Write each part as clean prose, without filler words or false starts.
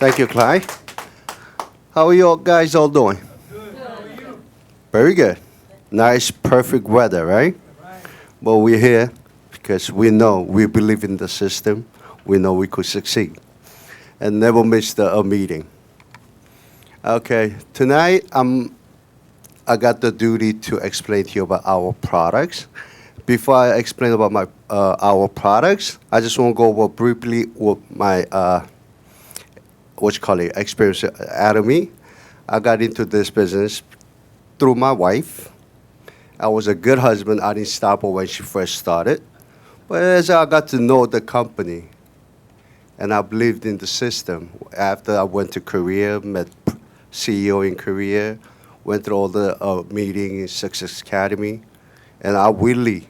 Thank you, Clyde. How are you all guys all doing? Good. How are you? Very good. Nice, perfect weather, right? Right. But we're here because we believe in the system. We know we could succeed. And never miss a meeting. Okay, tonight I got the duty to explain to you about our products. Before I explain about our products, I just want to go over briefly what my experience at Atomy. I got into this business through my wife. I was a good husband. I didn't stop her when she first started. But as I got to know the company, and I believed in the system, after I went to Korea, met CEO in Korea, went through all the meetings in Success Academy, and I really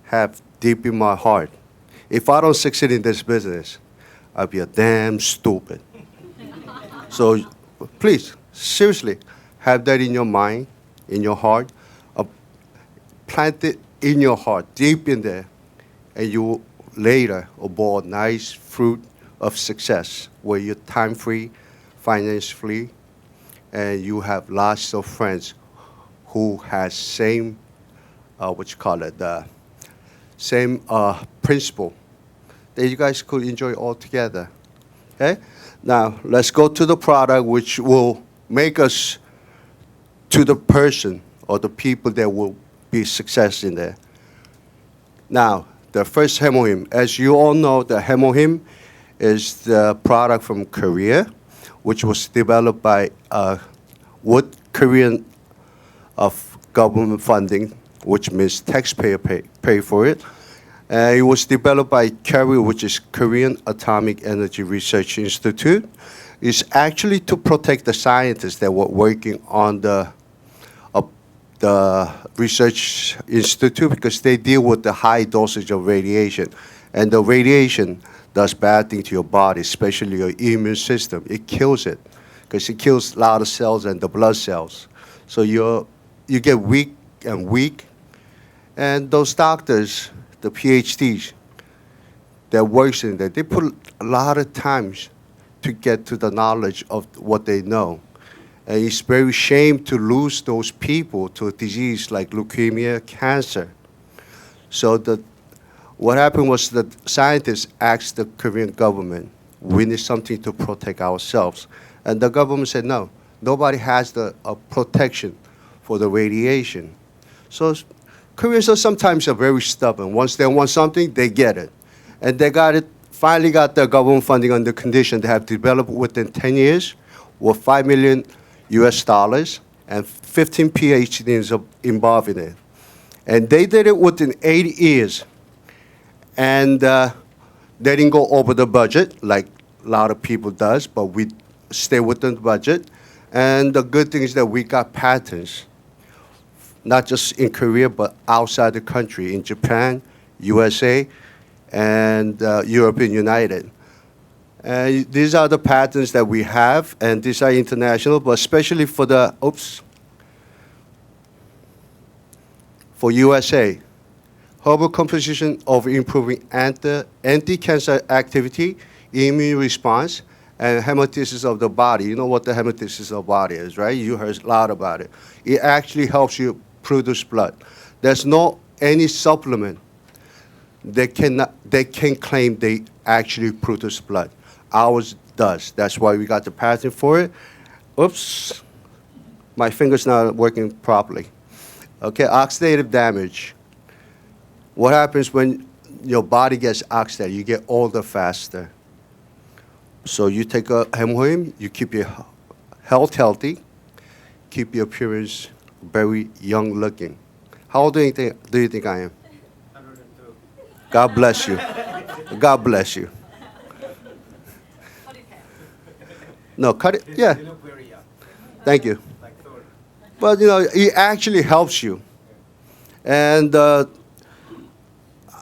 have deep in my heart, if I don't succeed in this business, I'll be a damn stupid. So please, seriously, have that in your mind, in your heart, plant it in your heart, deep in there, and you will later abort nice fruit of success where you're time-free, finance-free, and you have lots of friends who has same, same principle that you guys could enjoy all together. Okay? Now, let's go to the product which will make us to the person or the people that will be success in there. Now, the first hemohim. As you all know, the hemohim is the product from Korea, which was developed by Korean of government funding, which means taxpayer pay for it. It was developed by KERI, which is Korean Atomic Energy Research Institute. It's actually to protect the scientists that were working on the research institute because they deal with the high dosage of radiation. And the radiation does bad things to your body, especially your immune system. It kills it because it kills a lot of cells and the blood cells. So you get weak and weak. And those doctors, the PhDs that works in there, they put a lot of time to get to the knowledge of what they know. And it's very shame to lose those people to a disease like leukemia, cancer. So what happened was that scientists asked the Korean government, we need something to protect ourselves. And the government said, no, nobody has the protection for the radiation. So Koreans are sometimes very stubborn. Once they want something, they get it. And they got it, finally got the government funding on the condition they have developed within 10 years with $5 million US dollars and 15 PhDs involved in it. And they did it within 8 years. And they didn't go over the budget like a lot of people does, but we stay within the budget. And the good thing is that we got patents, not just in Korea, but outside the country, in Japan, USA, and European United. These are the patents that we have, and these are international, but especially for for USA. Herbal composition of improving anti-cancer activity, immune response, and hemostasis of the body. You know what the hemostasis of the body is, right? You heard a lot about it. It actually helps you produce blood. There's no any supplement that can claim they actually produce blood. Ours does. That's why we got the patent for it. Oops, my finger's not working properly. Okay, oxidative damage. What happens when your body gets oxidated? You get older faster. So you take a hemohim, you keep your health healthy, keep your appearance very young looking. How old do you think I am? 102. God bless you. God bless you. No, cut it. Yeah. You look very young, Thank you. like Thur. But it actually helps you. And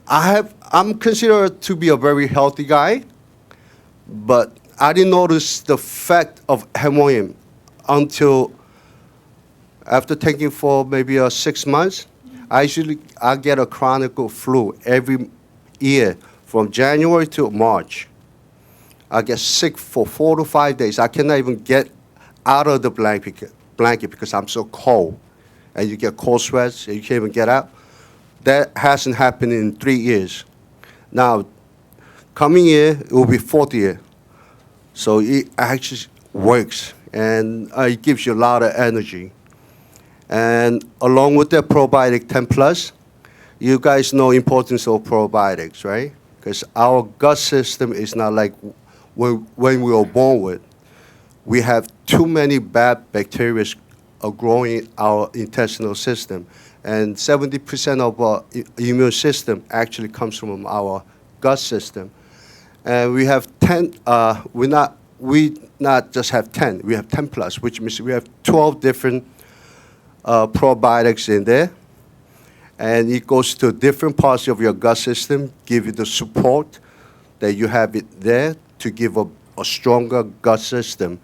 I'm considered to be a very healthy guy, but I didn't notice the effect of hemohim until after taking for maybe 6 months. I get a chronic flu every year from January to March. I get sick for 4 to 5 days. I cannot even get out of the blanket because I'm so cold. And you get cold sweats, and you can't even get out. That hasn't happened in 3 years. Now, coming year, it will be 4th year. So it actually works, and it gives you a lot of energy. And along with the probiotic 10 plus, you guys know importance of probiotics, right? Because our gut system is not like when we were born with. We have too many bad bacteria growing in our intestinal system. And 70% of our immune system actually comes from our gut system. And we have 10, we not just have 10, we have 10 plus, which means we have 12 different probiotics in there. And it goes to different parts of your gut system, give you the support that you have it there to give a stronger gut system.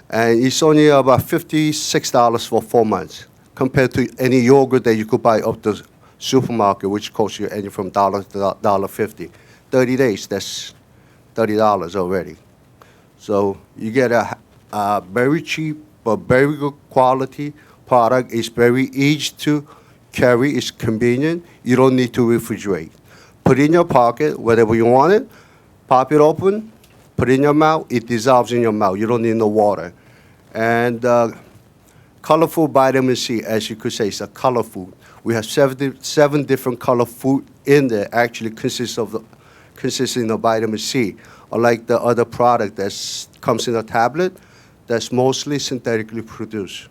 And it's only about $56 for 4 months, compared to any yogurt that you could buy off the supermarket, which costs you anywhere from $1 to $1.50. 30 days, that's $30 already. So you get a very cheap but very good quality product. It's very easy to carry, it's convenient. You don't need to refrigerate. Put it in your pocket, wherever you want it, pop it open, put it in your mouth, it dissolves in your mouth. You don't need no water. And colorful vitamin C, as you could say, it's a color food. We have 7 different color food in there, actually consisting of vitamin C, unlike the other product that comes in a tablet that's mostly synthetically produced.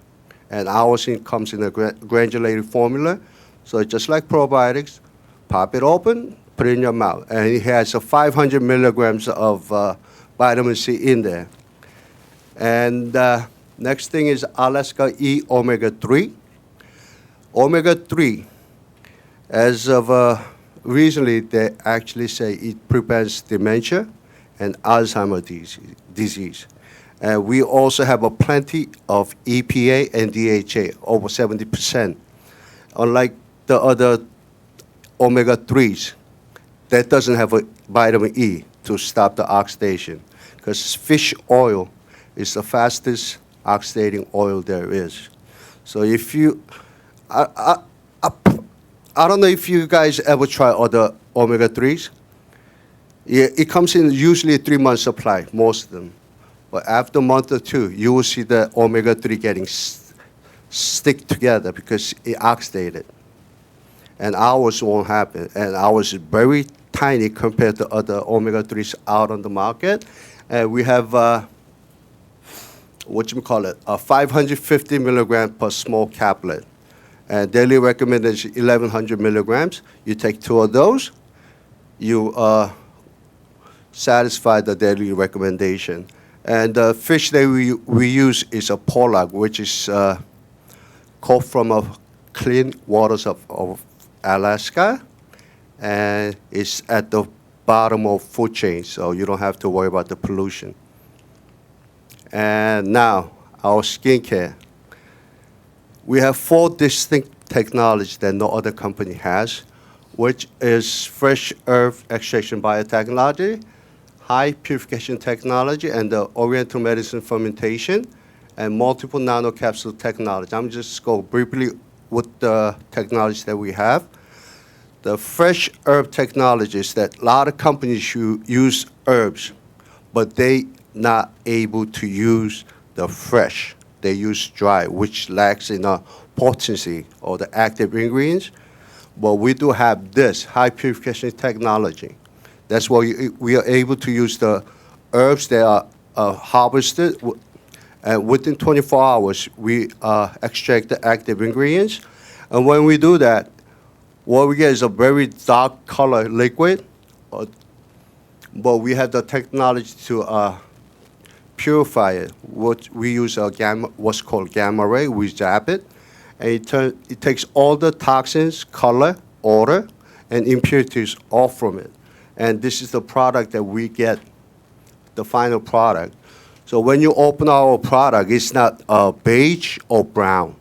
And ours comes in a granulated formula. So just like probiotics, pop it open, put it in your mouth. And it has 500 milligrams of vitamin C in there. And next thing is Alaska E omega-3. Omega-3, as of recently, they actually say it prevents dementia and Alzheimer's disease. And we also have a plenty of EPA and DHA, over 70%. Unlike the other omega-3s, that doesn't have a vitamin E to stop the oxidation, because fish oil is the fastest oxidating oil there is. So if you, I don't know if you guys ever try other omega-3s. It comes in usually a 3-month supply, most of them. But after a month or 2, you will see the omega-3 getting stick together because it oxidated. And ours won't happen. And ours is very tiny compared to other omega-3s out on the market. And we have, a 550 milligram per small caplet. And daily recommendation 1,100 milligrams. You take 2 of those, you satisfy the daily recommendation. And the fish that we use is a pollock, which is caught from clean waters of Alaska, and it's at the bottom of food chain, so you don't have to worry about the pollution. And now, our skincare. We have 4 distinct technologies that no other company has, which is fresh earth extraction biotechnology, high purification technology, and the oriental medicine fermentation, and multiple nanocapsule technology. I'm just go briefly with the technologies that we have. The fresh herb technologies that a lot of companies use herbs, but they not able to use the fresh. They use dry, which lacks in potency or the active ingredients. But we do have this high purification technology. That's why we are able to use the herbs that are harvested, and within 24 hours, we extract the active ingredients. And when we do that, what we get is a very dark color liquid, but we have the technology to purify it. What we use what's called gamma ray. We zap it, and it takes all the toxins, color, odor, and impurities off from it. And this is the product that we get, the final product. So when you open our product, it's not beige or brown.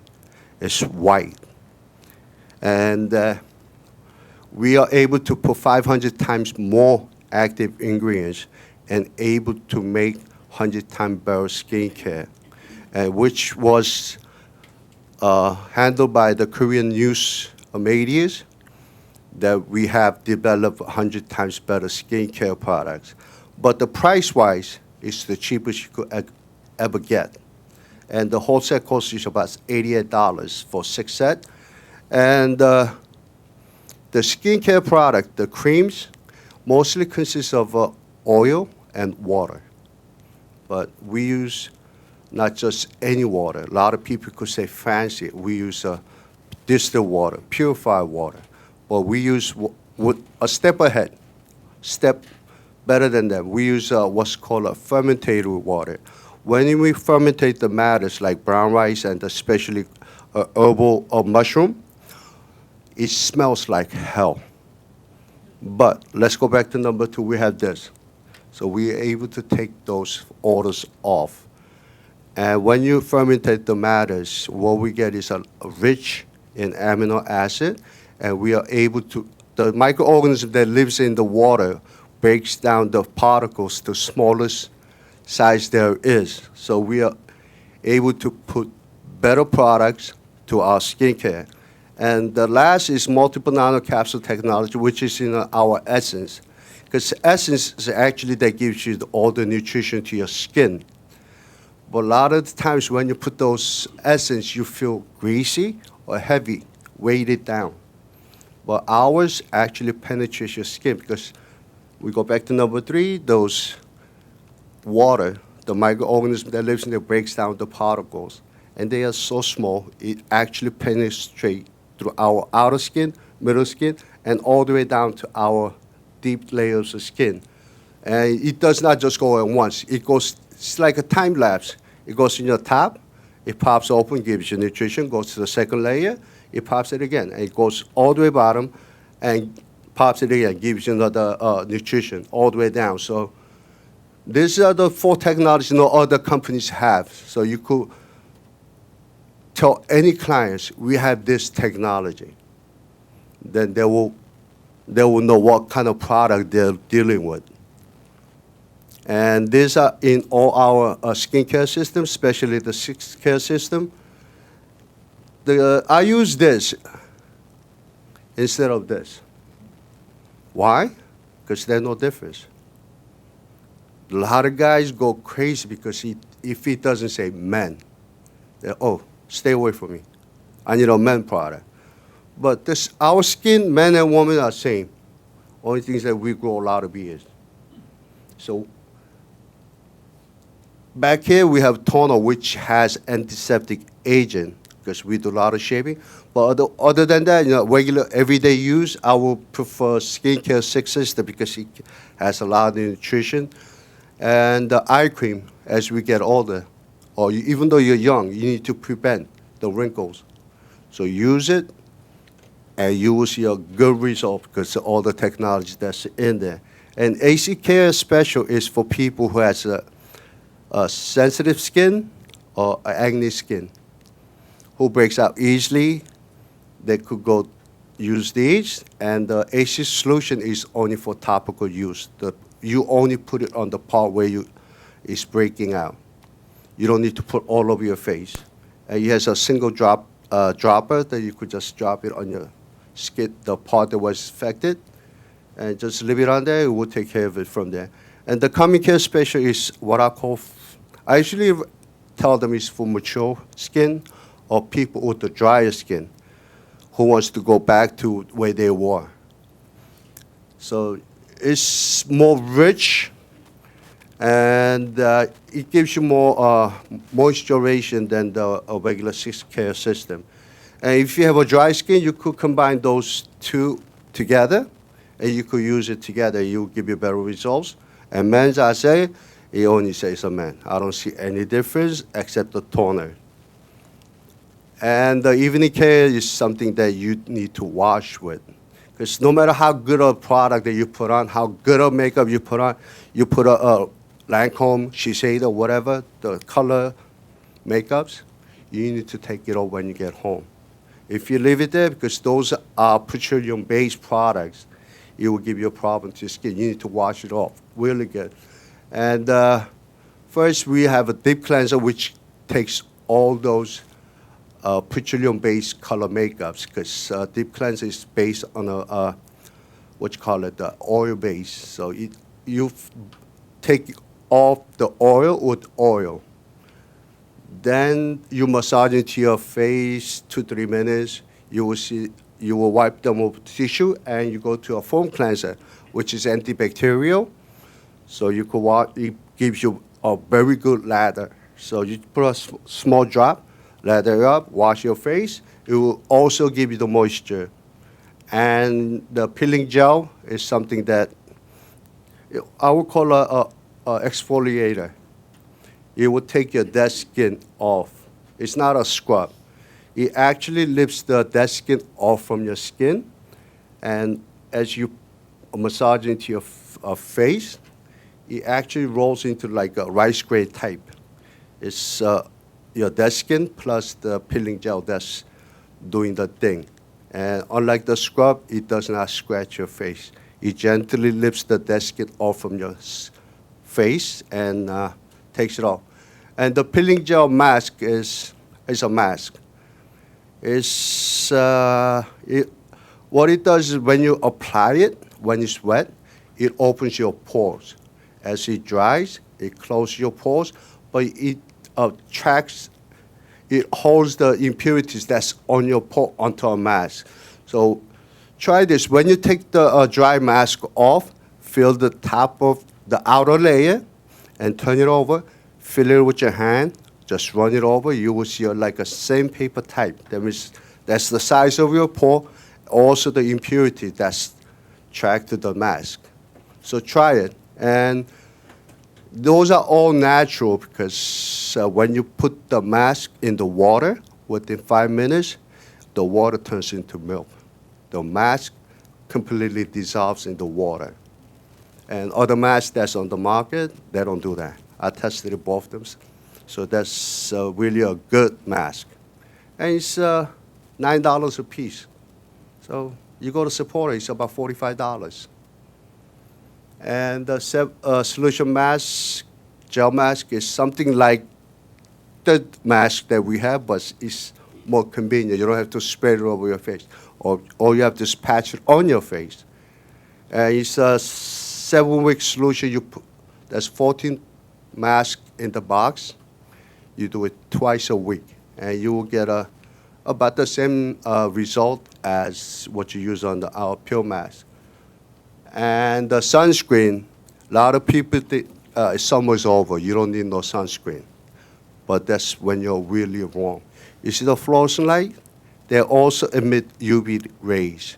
It's white. And we are able to put 500 times more active ingredients. and able to make 100 times better skincare, which was handled by the Korean news medias, that we have developed 100 times better skincare products. But the price-wise, it's the cheapest you could ever get. And the whole set cost is about $88 for 6 sets. And the skincare product, the creams, mostly consist of oil and water. But we use not just any water. A lot of people could say fancy. We use distilled water, purified water. But we use a step ahead, step better than them. We use what's called a fermented water. When we fermentate the matters like brown rice and especially herbal or mushroom, it smells like hell. But let's go back to number 2. We have this. So we are able to take those odors off. And when you fermentate the matters, what we get is a rich in amino acid, and we are able to, the microorganism that lives in the water breaks down the particles to smallest size there is. So we are able to put better products to our skincare. And the last is multiple nanocapsule technology, which is in our essence. Because essence is actually that gives you all the nutrition to your skin. But a lot of the times when you put those essence, you feel greasy or heavy, weighted down. But ours actually penetrates your skin, because we go back to number 3, those water, the microorganism that lives in there breaks down the particles. And they are so small, it actually penetrates through our outer skin, middle skin, and all the way down to our deep layers of skin. And it does not just go at once. It goes, it's like a time lapse. It goes in your top, it pops open, gives you nutrition, goes to the second layer, it pops it again. And it goes all the way bottom and pops it again, gives you another nutrition all the way down. So these are the 4 technologies no other companies have. So you could tell any clients, we have this technology. Then they will know what kind of product they're dealing with. And these are in all our skincare systems, especially the 6 care system. I use this instead of this. Why? Because there's no difference. A lot of guys go crazy because if it doesn't say men, oh, stay away from me. I need a men product. But our skin, men and women, are same. Only thing is that we grow a lot of beards. So back here we have toner, which has antiseptic agent, because we do a lot of shaving. But other than that, regular everyday use, I will prefer skincare 6 system because it has a lot of nutrition. And the eye cream, as we get older, or even though you're young, you need to prevent the wrinkles. So use it, and you will see a good result because of all the technology that's in there. And AC Care Special is for people who has a sensitive skin or acne skin, who breaks out easily. They could go use these, and the AC solution is only for topical use. You only put it on the part where it's breaking out. You don't need to put all over your face. And it has a single dropper that you could just drop it on your skin, the part that was affected, and just leave it on there. It will take care of it from there. And the Calming Care Special is what I call, I usually tell them it's for mature skin or people with the drier skin who wants to go back to where they were. So it's more rich, and it gives you more moisturization than the regular 6 care system. And if you have a dry skin, you could combine those 2 together, and you could use it together. It will give you better results. And men's, I say, it only says a man. I don't see any difference except the toner. And the evening care is something that you need to wash with. Because no matter how good a product that you put on, how good a makeup you put on, you put a Lancome, Shiseido, whatever, the color makeups, you need to take it off when you get home. If you leave it there, because those are petroleum-based products, it will give you a problem to your skin. You need to wash it off really good. And first, we have a deep cleanser, which takes all those petroleum-based color makeups, because deep cleanser is based on a what you call it, the oil base. So take off the oil with oil. Then you massage into your face 2-3 minutes. You will wipe them with tissue, and you go to a foam cleanser, which is antibacterial. So you could it gives you a very good lather. So you put a small drop, lather up, wash your face. It will also give you the moisture. And the peeling gel is something that I would call a exfoliator. It will take your dead skin off. It's not a scrub. It actually lifts the dead skin off from your skin, and as you massage into your face, it actually rolls into like a rice grain type. It's your dead skin plus the peeling gel that's doing the thing. And unlike the scrub, it does not scratch your face. It gently lifts the dead skin off from your face and takes it off. And the peeling gel mask is a mask. What it does is when you apply it, when it's wet, it opens your pores. As it dries, it closes your pores, but it holds the impurities that's on your pore onto a mask. So try this. When you take the dry mask off, fill the top of the outer layer and turn it over. Fill it with your hand. Just run it over. You will see like a sandpaper type. That means that's the size of your pore, also the impurity that's tracked to the mask. So try it. And those are all natural, because when you put the mask in the water, within 5 minutes, the water turns into milk. The mask completely dissolves in the water. And other masks that's on the market, they don't do that. I tested both of them. So that's really a good mask. And it's $9 a piece. So you go to Sephora, it's about $45. And the solution mask, gel mask, is something like the mask that we have, but it's more convenient. You don't have to spread it over your face, or you have to patch it on your face. It's a 7-week solution. There's 14 masks in the box. You do it twice a week, and you will get about the same result as what you use on our peel mask. And the sunscreen, a lot of people think summer's over. You don't need no sunscreen. But that's when you're really wrong. You see the fluorescent light? They also emit UV rays.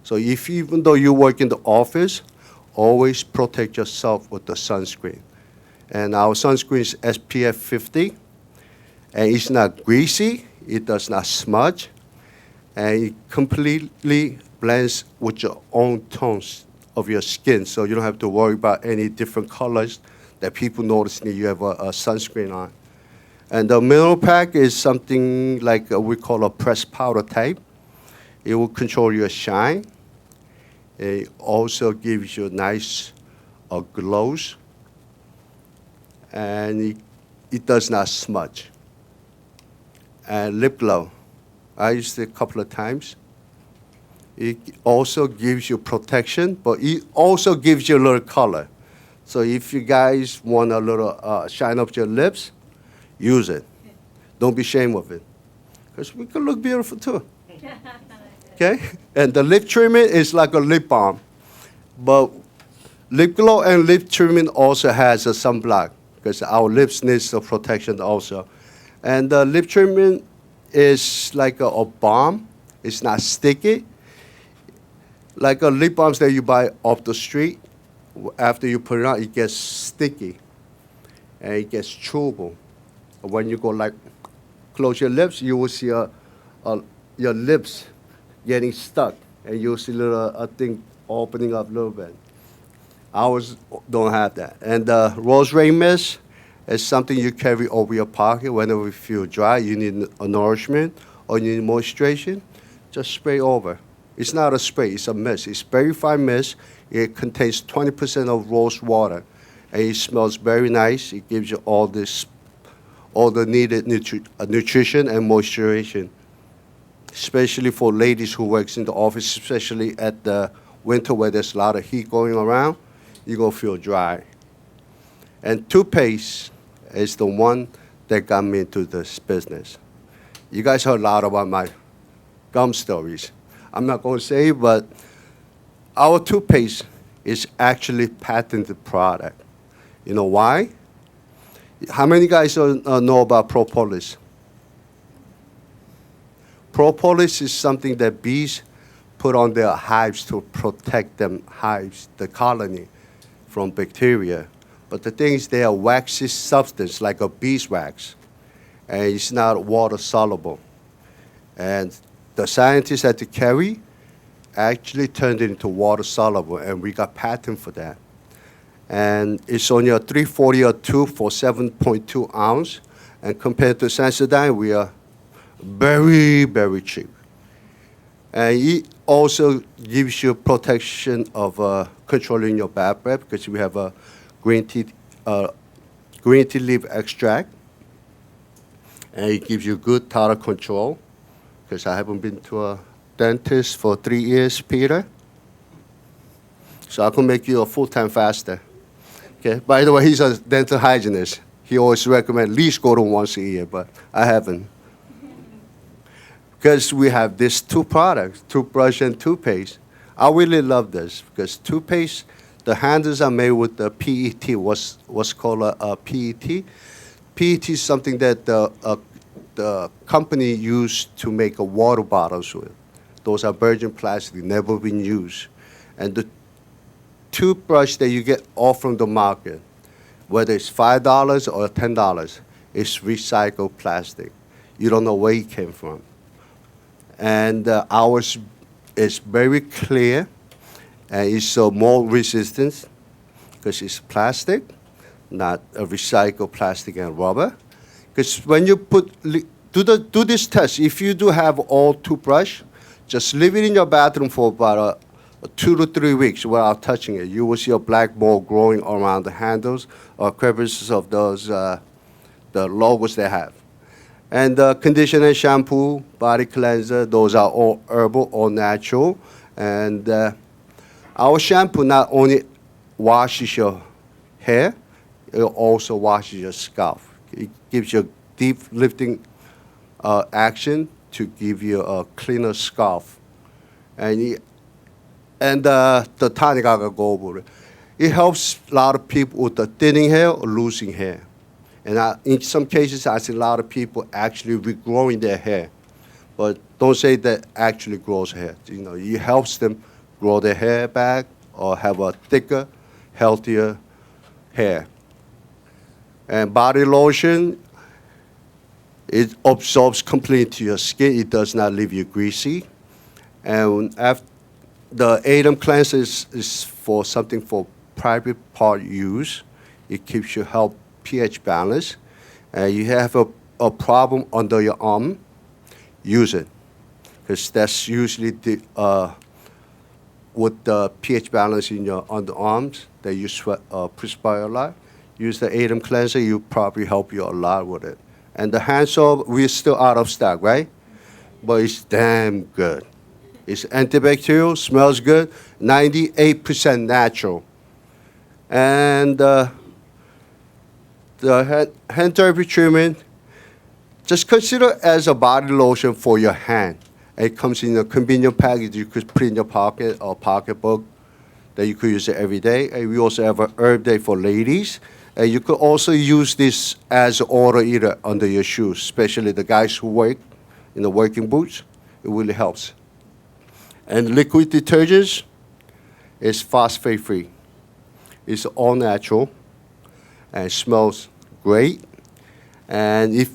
So even though you work in the office, always protect yourself with the sunscreen. And our sunscreen is SPF 50. And it's not greasy. It does not smudge. And it completely blends with your own tones of your skin, so you don't have to worry about any different colors that people notice when you have a sunscreen on. And the mineral pack is something like we call a pressed powder type. It will control your shine. It also gives you nice glows. And it does not smudge. And lip glow, I used it a couple of times. It also gives you protection, but it also gives you a little color. So if you guys want a little shine up your lips, use it. Don't be ashamed of it, because we can look beautiful too. Okay? And the lip treatment is like a lip balm. But lip glow and lip treatment also has a sunblock, because our lips need the protection also. And the lip treatment is like a balm. It's not sticky. Like lip balms that you buy off the street, after you put it on, it gets sticky and it gets chewable. When you go like close your lips, you will see your lips getting stuck, and you'll see a little thing opening up a little bit. Ours don't have that. And the rosemary mist is something you carry over your pocket whenever you feel dry, you need a nourishment or you need moisturization, just spray over. It's not a spray, it's a mist. It's very fine mist. It contains 20% of rose water. and it smells very nice. It gives you all the needed nutrition and moisturization, especially for ladies who works in the office, especially at the winter where there's a lot of heat going around. You're gonna feel dry. And toothpaste is the one that got me into this business. You guys heard a lot about my gum stories. I'm not gonna say, but our toothpaste is actually patented product. You know why? How many guys know about propolis? Propolis is something that bees put on their hives to protect them hives, the colony, from bacteria. But the thing is, they are waxy substance like a beeswax, and it's not water soluble. And the scientists at the Kerry actually turned it into water soluble, and we got patent for that. And it's only a 340 a tube for 7.2 ounce, and compared to Sensodyne, we are very, very cheap. And it also gives you protection of controlling your bad breath because we have a green tea leaf extract, and it gives you good tartar control. Because I haven't been to a dentist for 3 years, Peter. So I can make you a full-time faster. Okay. By the way, he's a dental hygienist. He always recommends at least go to once a year, but I haven't. Because we have these two products, toothbrush and toothpaste. I really love this because toothpaste, the handles are made with the PET, what's called a PET. PET is something that the company used to make a water bottles with. Those are virgin plastic, never been used. And the toothbrush that you get off from the market, whether it's $5 or $10, it's recycled plastic. You don't know where it came from. And ours is very clear, and it's more resistant because it's plastic, not a recycled plastic and rubber. Because when you do this test, if you do have all toothbrush, just leave it in your bathroom for about 2 to 3 weeks without touching it. You will see a black ball growing around the handles or crevices of those the logos they have. And conditioner, shampoo, body cleanser, those are all herbal, all natural. And our shampoo not only washes your hair, it also washes your scalp. It gives you deep lifting action to give you a cleaner scalp. And the tonic I gotta go over it. It helps a lot of people with the thinning hair or losing hair. And in some cases, I see a lot of people actually regrowing their hair. But don't say that actually grows hair. You know, it helps them grow their hair back or have a thicker, healthier hair. And body lotion, it absorbs completely to your skin. It does not leave you greasy. And after the Atom cleanser is for something for private part use. It keeps your health pH balance. You have a problem under your arm, use it. Because that's usually with the pH balance in your underarms that you perspire a lot. Use the Atom cleanser, you probably help you a lot with it. And the hand soap, we're still out of stock, right? But it's damn good. It's antibacterial, smells good, 98% natural. And the hand therapy treatment, just consider as a body lotion for your hand. It comes in a convenient package you could put in your pocket or pocketbook that you could use it every day. And we also have an herb day for ladies. And you could also use this as an odor eater under your shoes, especially the guys who work in the working boots. It really helps. And liquid detergents is phosphate-free. It's all natural and smells great. And if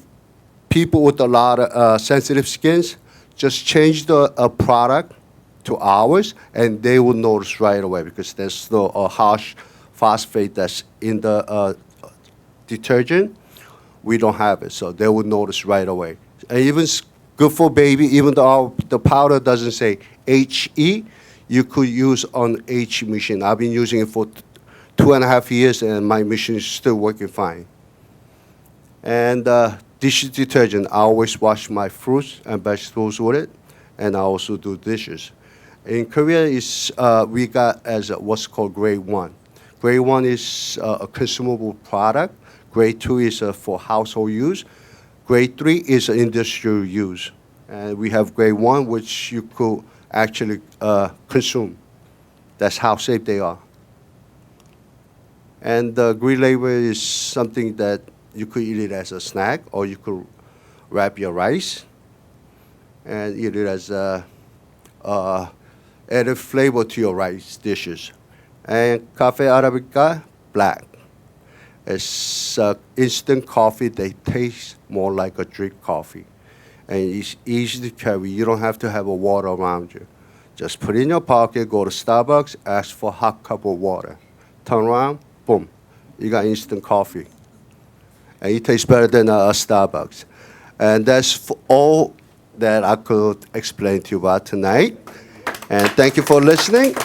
people with a lot of sensitive skins, just change the product to ours, and they will notice right away because there's no harsh phosphate that's in the detergent. We don't have it, so they will notice right away. And even good for baby, even though the powder doesn't say HE, you could use on H machine. I've been using it for 2.5 years, and my machine is still working fine. And dish detergent, I always wash my fruits and vegetables with it, and I also do dishes. In Korea, we got as what's called grade 1. Grade 1 is a consumable product. Grade 2 is for household use. Grade 3 is industrial use. And we have grade 1, which you could actually consume. That's how safe they are. And the green label is something that you could eat it as a snack, or you could wrap your rice and eat it as added flavor to your rice dishes. And Cafe Arabica, black. It's instant coffee. They taste more like a drip coffee. And it's easy to carry. You don't have to have a water around you. Just put it in your pocket, go to Starbucks, ask for a hot cup of water. Turn around, boom, you got instant coffee. And it tastes better than a Starbucks. And that's all that I could explain to you about tonight. And thank you for listening.